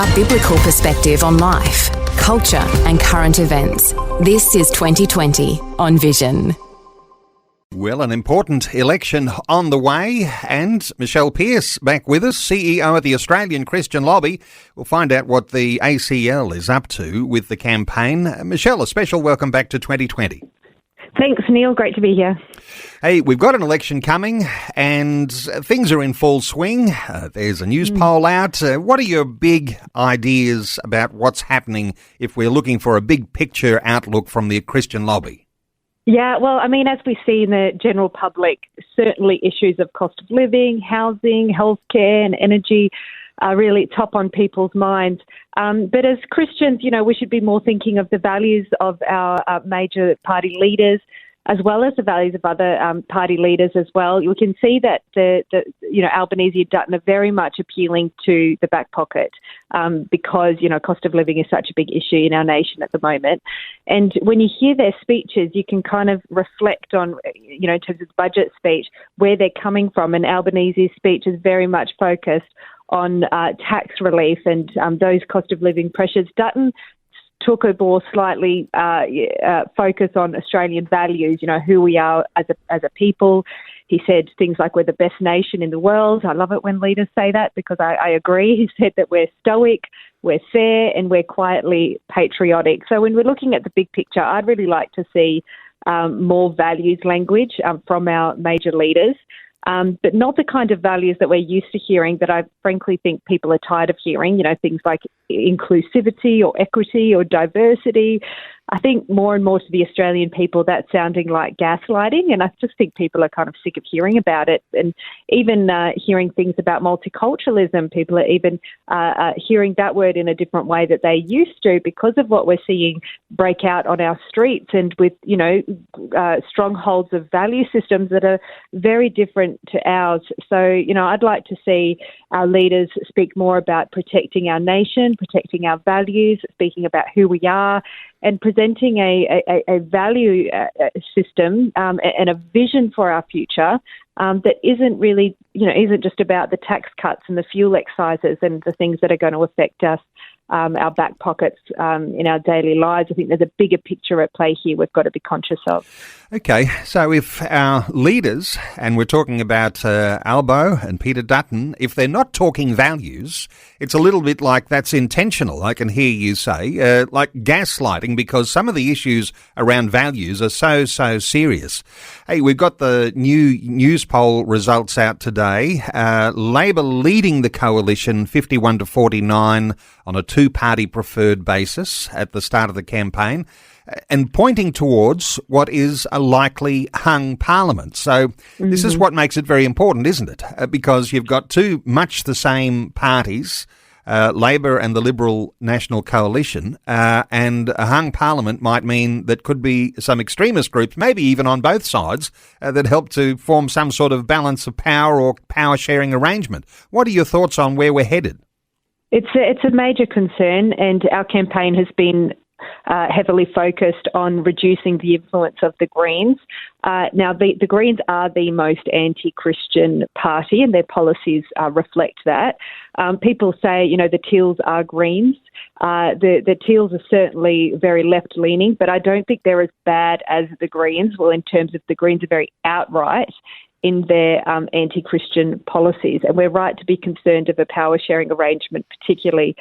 A biblical perspective on life, culture and current events. This is 2020 on Vision. Well, an important election on the way, and Michelle Pearse back with us, CEO of the Australian Christian Lobby. We'll find out what the ACL is up to with the campaign. Michelle, a special welcome back to 2020. Thanks, Neil. Great to be here. Hey, we've got an election coming and things are in full swing. There's a news poll out. What are your big ideas about what's happening if we're looking for a big picture outlook from the Christian Lobby? Yeah, well, I mean, as we see in the general public, certainly issues of cost of living, housing, healthcare and energy are really top on people's minds. But as Christians, you know, we should be more thinking of the values of our major party leaders, as well as the values of other party leaders as well. You can see that Albanese and Dutton are very much appealing to the back pocket because, you know, cost of living is such a big issue in our nation at the moment. And when you hear their speeches, you can kind of reflect on, you know, in terms of the budget speech, where they're coming from. And Albanese's speech is very much focused on tax relief and those cost of living pressures. Dutton took a more slightly focus on Australian values, you know, who we are as a people. He said things like we're the best nation in the world. I love it when leaders say that because I agree. He said that we're stoic, we're fair, and we're quietly patriotic. So when we're looking at the big picture, I'd really like to see more values language from our major leaders. But not the kind of values that we're used to hearing that I frankly think people are tired of hearing, you know, things like inclusivity or equity or diversity. I think more and more to the Australian people that's sounding like gaslighting, and I just think people are kind of sick of hearing about it. And even hearing things about multiculturalism, people are even hearing that word in a different way that they used to because of what we're seeing break out on our streets and with, you know, strongholds of value systems that are very different to ours. So, you know, I'd like to see our leaders speak more about protecting our nation, protecting our values, speaking about who we are, and presenting a value system and a vision for our future that isn't really, you know, isn't just about the tax cuts and the fuel excises and the things that are going to affect us, our back pockets in our daily lives. I think there's a bigger picture at play here we've got to be conscious of. Okay, so if our leaders, and we're talking about Albo and Peter Dutton, if they're not talking values, it's a little bit like that's intentional, I can hear you say, like gaslighting, because some of the issues around values are so serious. Hey, we've got the new news poll results out today. Labor leading the coalition 51 to 49 on a two-party preferred basis at the start of the campaign, and pointing towards what is a likely hung parliament. So this is what makes it very important, isn't it? Because you've got two much the same parties, Labor and the Liberal National Coalition, and a hung parliament might mean that could be some extremist groups, maybe even on both sides, that help to form some sort of balance of power or power-sharing arrangement. What are your thoughts on where we're headed? It's a major concern, and our campaign has been heavily focused on reducing the influence of the Greens. Now, the Greens are the most anti-Christian party, and their policies reflect that. People say, you know, the Teals are Greens. The Teals are certainly very left-leaning, but I don't think they're as bad as the Greens. Well, in terms of the Greens are very outright in their anti-Christian policies. And we're right to be concerned of a power-sharing arrangement, particularly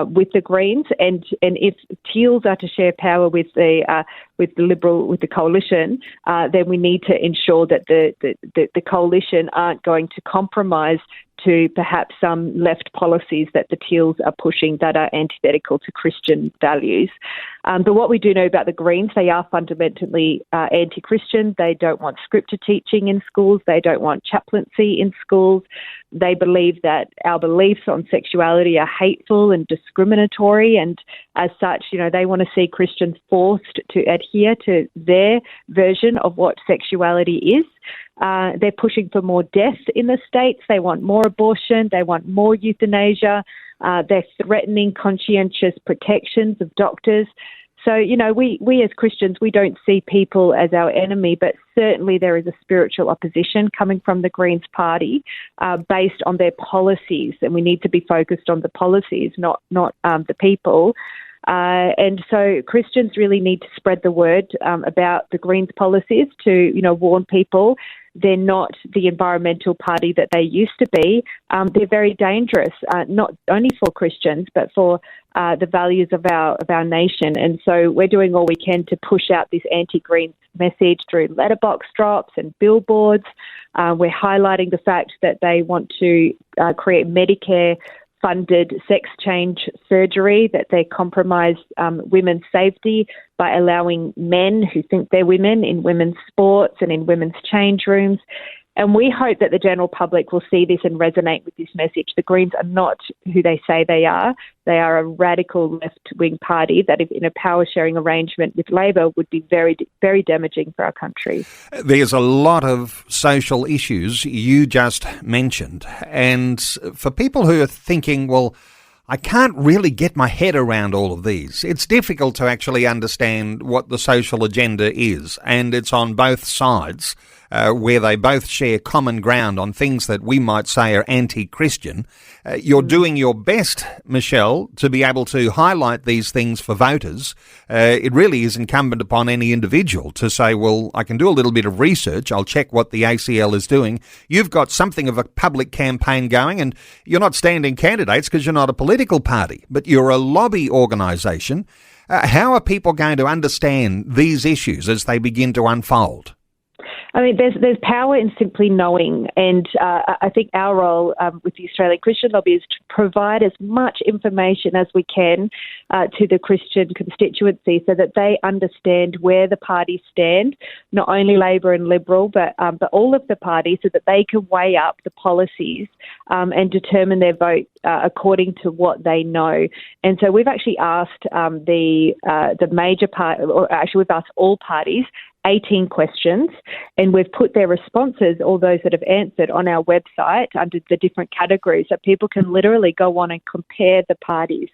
with the Greens. And if Teals are to share power with the coalition, then we need to ensure that the coalition aren't going to compromise to perhaps some left policies that the Teals are pushing that are antithetical to Christian values. But what we do know about the Greens, they are fundamentally anti-Christian. They don't want scripture teaching in schools. They don't want chaplaincy in schools. They believe that our beliefs on sexuality are hateful and discriminatory, and as such, you know, they want to see Christians forced to adhere to their version of what sexuality is. They're pushing for more deaths in the states. They want more abortion. They want more euthanasia. They're threatening conscientious protections of doctors. So, we as Christians, we don't see people as our enemy, but certainly there is a spiritual opposition coming from the Greens Party based on their policies, and we need to be focused on the policies, not the people. And so Christians really need to spread the word about the Greens policies to, warn people they're not the environmental party that they used to be. They're very dangerous, not only for Christians, but for the values of our nation. And so we're doing all we can to push out this anti-Greens message through letterbox drops and billboards. We're highlighting the fact that they want to create Medicare-funded sex change surgery, that they compromise women's safety by allowing men who think they're women in women's sports and in women's change rooms. And we hope that the general public will see this and resonate with this message. The Greens are not who they say they are. They are a radical left-wing party that, if in a power-sharing arrangement with Labor, would be very, very damaging for our country. There's a lot of social issues you just mentioned. And for people who are thinking, well, I can't really get my head around all of these. It's difficult to actually understand what the social agenda is, and it's on both sides, where they both share common ground on things that we might say are anti-Christian. You're doing your best, Michelle, to be able to highlight these things for voters. It really is incumbent upon any individual to say, well, I can do a little bit of research. I'll check what the ACL is doing. You've got something of a public campaign going, and you're not standing candidates because you're not a political party, but you're a lobby organisation. How are people going to understand these issues as they begin to unfold? I mean, there's power in simply knowing, and I think our role with the Australian Christian Lobby is to provide as much information as we can to the Christian constituency so that they understand where the parties stand, not only Labor and Liberal, but all of the parties, so that they can weigh up the policies and determine their vote according to what they know. And so we've actually asked the major party, or actually we've asked all parties 18 questions, and we've put their responses, all those that have answered, on our website under the different categories, so people can literally go on and compare the parties.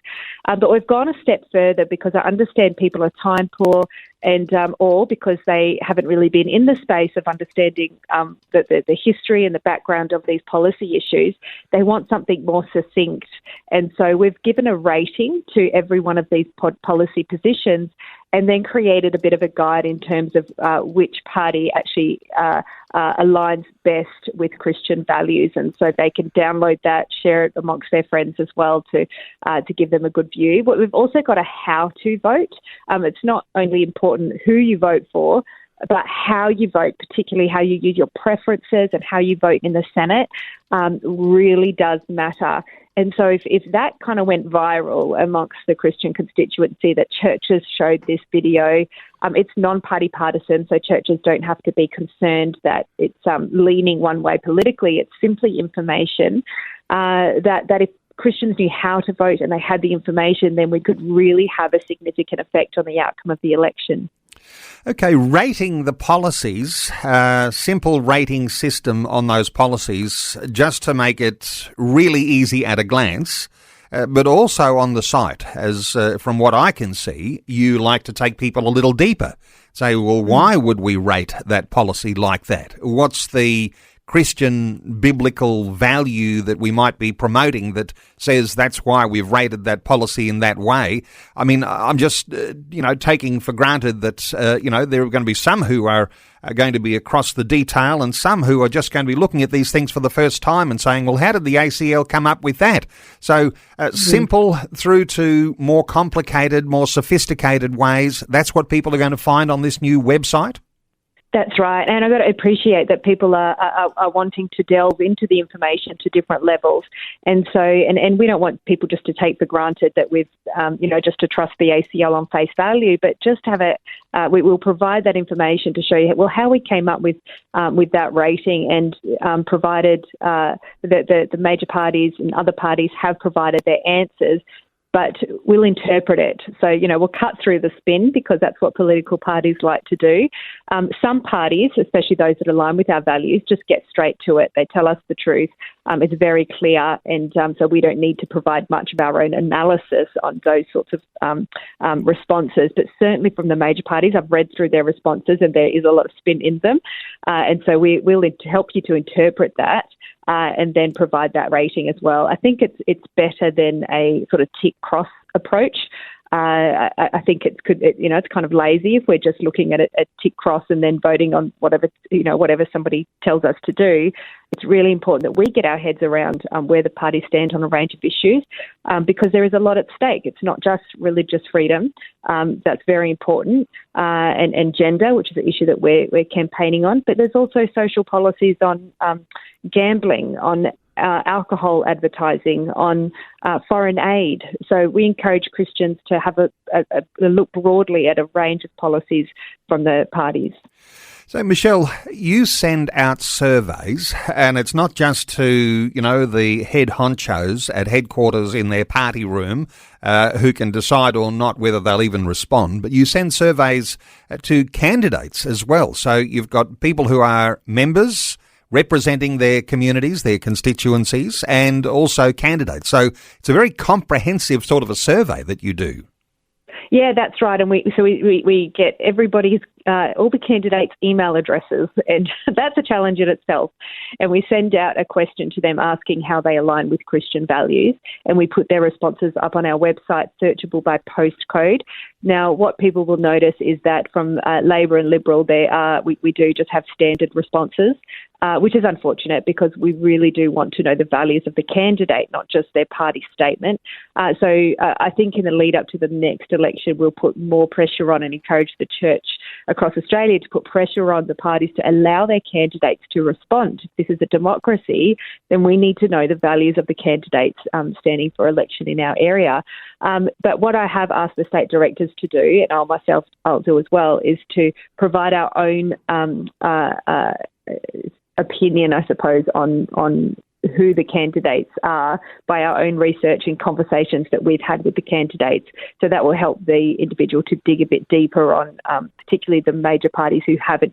But we've gone a step further because I understand people are time poor, and or because they haven't really been in the space of understanding the history and the background of these policy issues. They want something more succinct. And so we've given a rating to every one of these policy positions, and then created a bit of a guide in terms of which party actually aligns best with Christian values. And so they can download that, share it amongst their friends as well to give them a good view. But we've also got a how-to vote. It's not only important who you vote for, but how you vote, particularly how you use your preferences and how you vote in the Senate, really does matter. And so if that kind of went viral amongst the Christian constituency, that churches showed this video, it's non-party partisan, so churches don't have to be concerned that it's leaning one way politically. It's simply information that if Christians knew how to vote and they had the information, then we could really have a significant effect on the outcome of the election. Okay, rating the policies, simple rating system on those policies, just to make it really easy at a glance, but also on the site, as from what I can see, you like to take people a little deeper. Say, well, why would we rate that policy like that? What's the Christian biblical value that we might be promoting that says that's why we've rated that policy in that way? I mean, I'm just, taking for granted that, there are going to be some who are going to be across the detail and some who are just going to be looking at these things for the first time and saying, well, how did the ACL come up with that? So simple through to more complicated, more sophisticated ways, that's what people are going to find on this new website? That's right. And I've got to appreciate that people are wanting to delve into the information to different levels. And so, and we don't want people just to take for granted that we've, just to trust the ACL on face value, but just have we will provide that information to show you, well, how we came up with that rating, and provided the major parties and other parties have provided their answers, but we'll interpret it. So, we'll cut through the spin because that's what political parties like to do. Some parties, especially those that align with our values, just get straight to it. They tell us the truth. It's very clear, and so we don't need to provide much of our own analysis on those sorts of responses. But certainly from the major parties, I've read through their responses, and there is a lot of spin in them. And so we'll help you to interpret that and then provide that rating as well. I think it's better than a sort of tick-cross approach. I think it's kind of lazy if we're just looking at a tick cross and then voting on whatever somebody tells us to do. It's really important that we get our heads around where the parties stand on a range of issues because there is a lot at stake. It's not just religious freedom. That's very important. And gender, which is an issue that we're campaigning on. But there's also social policies on gambling, on alcohol advertising, on foreign aid. So we encourage Christians to have a look broadly at a range of policies from the parties. So, Michelle, you send out surveys, and it's not just to, the head honchos at headquarters in their party room who can decide or not whether they'll even respond, but you send surveys to candidates as well. So you've got people who are members representing their communities, their constituencies, and also candidates. So it's a very comprehensive sort of a survey that you do. Yeah, that's right. And we get everybody's, all the candidates' email addresses, and that's a challenge in itself. And we send out a question to them asking how they align with Christian values, and we put their responses up on our website, searchable by postcode. Now, what people will notice is that from Labor and Liberal, we do just have standard responses, which is unfortunate because we really do want to know the values of the candidate, not just their party statement. So I think in the lead up to the next election, we'll put more pressure on and encourage the church across Australia to put pressure on the parties to allow their candidates to respond. If this is a democracy, then we need to know the values of the candidates standing for election in our area. But what I have asked the state directors to do, and I'll do as well, is to provide our own opinion, I suppose, on who the candidates are by our own research and conversations that we've had with the candidates. So that will help the individual to dig a bit deeper on particularly the major parties who haven't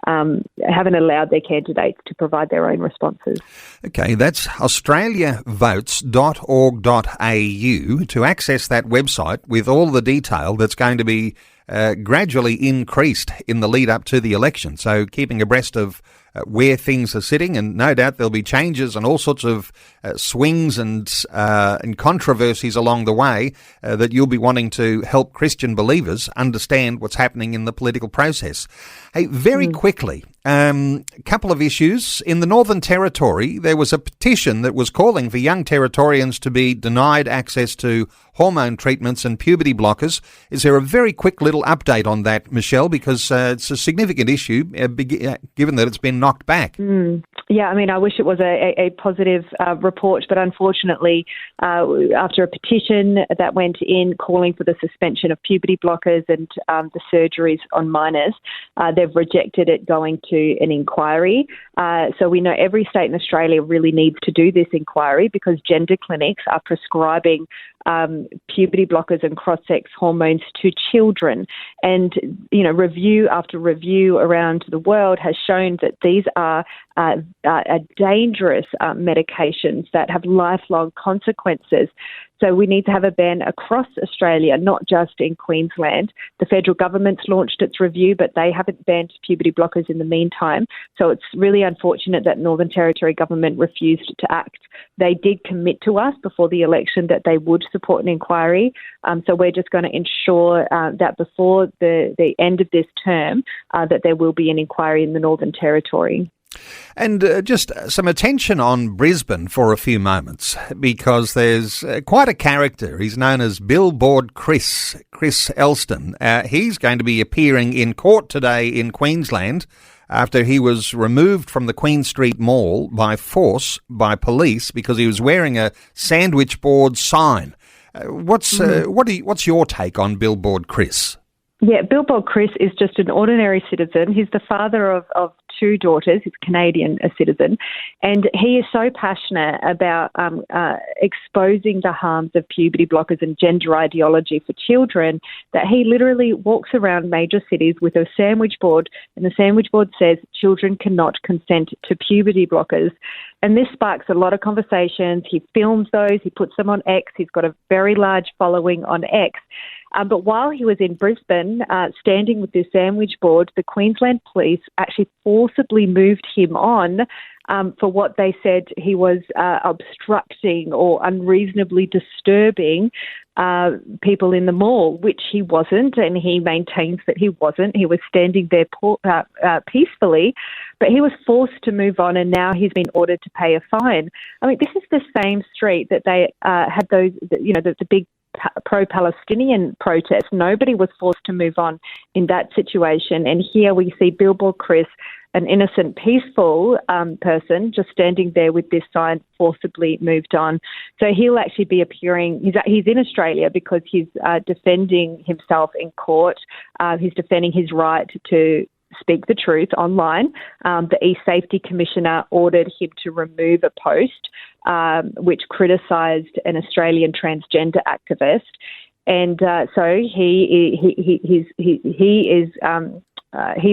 allowed their candidates to provide their own responses. Okay, that's australiavotes.org.au to access that website with all the detail that's going to be gradually increased in the lead up to the election. So keeping abreast of where things are sitting, and no doubt there'll be changes and all sorts of swings and controversies along the way that you'll be wanting to help Christian believers understand what's happening in the political process. Hey, very quickly, a couple of issues. In the Northern Territory, there was a petition that was calling for young Territorians to be denied access to hormone treatments and puberty blockers. Is there a very quick little update on that, Michelle? Because it's a significant issue, given that it's been knocked back. Yeah, I mean, I wish it was a positive report, but unfortunately, after a petition that went in calling for the suspension of puberty blockers and the surgeries on minors, they've rejected it going to an inquiry. So we know every state in Australia really needs to do this inquiry because gender clinics are prescribing puberty blockers and cross-sex hormones to children. And, review after review around the world has shown that these are dangerous medications that have lifelong consequences. So we need to have a ban across Australia, not just in Queensland. The federal government's launched its review, but they haven't banned puberty blockers in the meantime. So it's really unfortunate that Northern Territory government refused to act. They did commit to us before the election that they would support an inquiry. So we're just going to ensure that before the end of this term, that there will be an inquiry in the Northern Territory. And just some attention on Brisbane for a few moments, because there's quite a character. He's known as Billboard Chris Elston. He's going to be appearing in court today in Queensland after he was removed from the Queen Street Mall by force by police because he was wearing a sandwich board sign. What's your take on Billboard Chris? Yeah, Billboard Chris is just an ordinary citizen. He's the father of two daughters. He's Canadian, a citizen. And he is so passionate about exposing the harms of puberty blockers and gender ideology for children that he literally walks around major cities with a sandwich board, and the sandwich board says children cannot consent to puberty blockers. And this sparks a lot of conversations. He films those. He puts them on X. He's got a very large following on X. But while he was in Brisbane, standing with this sandwich board, the Queensland Police actually forcibly moved him on for what they said he was obstructing or unreasonably disturbing people in the mall, which he wasn't, and he maintains that he wasn't. He was standing there peacefully, but he was forced to move on, and now he's been ordered to pay a fine. I mean, this is the same street that they had those, the big pro-Palestinian protests. Nobody was forced to move on in that situation. And here we see Billboard Chris, an innocent, peaceful person, just standing there with this sign, forcibly moved on. So he'll actually be appearing. He's in Australia because he's defending himself in court. He's defending his right to speak the truth online. The E-Safety Commissioner ordered him to remove a post which criticised an Australian transgender activist, and so he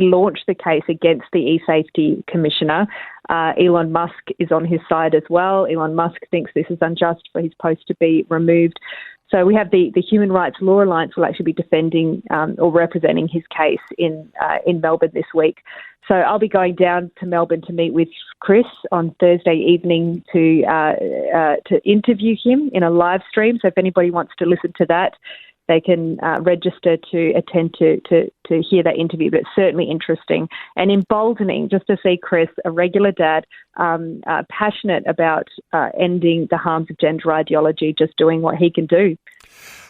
launched the case against the E-Safety Commissioner. Elon Musk is on his side as well. Elon Musk thinks this is unjust for his post to be removed. So we have the Human Rights Law Alliance will actually be defending or representing his case in Melbourne this week. So I'll be going down to Melbourne to meet with Chris on Thursday evening to interview him in a live stream. So if anybody wants to listen to that, they can register to attend to hear that interview. But it's certainly interesting and emboldening just to see Chris, a regular dad, passionate about ending the harms of gender ideology, just doing what he can do.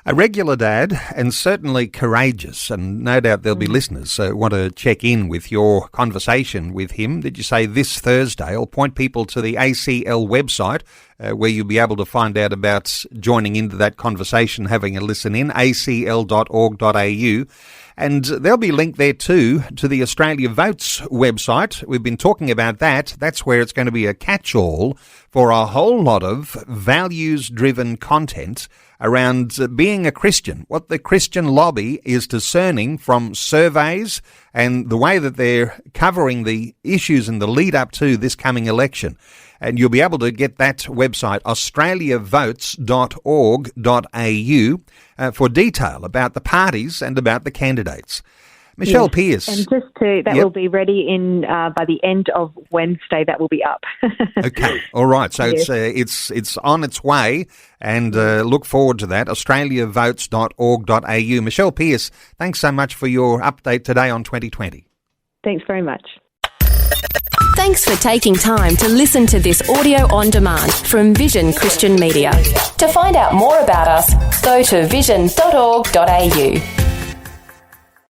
A regular dad, and certainly courageous, and no doubt there'll be listeners who want to check in with your conversation with him. Did you say this Thursday? I'll point people to the ACL website where you'll be able to find out about joining into that conversation, having a listen in, acl.org.au. And there'll be a link there too to the Australia Votes website. We've been talking about that. That's where it's going to be a catch-all for a whole lot of values-driven content around being a Christian, what the Christian lobby is discerning from surveys and the way that they're covering the issues in the lead up to this coming election. And you'll be able to get that website, australiavotes.org.au, for detail about the parties and about the candidates. Michelle Pearse. And just that will be ready in by the end of Wednesday. That will be up. Okay, all right. So it's on its way, and look forward to that. AustraliaVotes.org.au. Michelle Pearse, thanks so much for your update today on 2020. Thanks very much. Thanks for taking time to listen to this audio on demand from Vision Christian Media. To find out more about us, go to vision.org.au.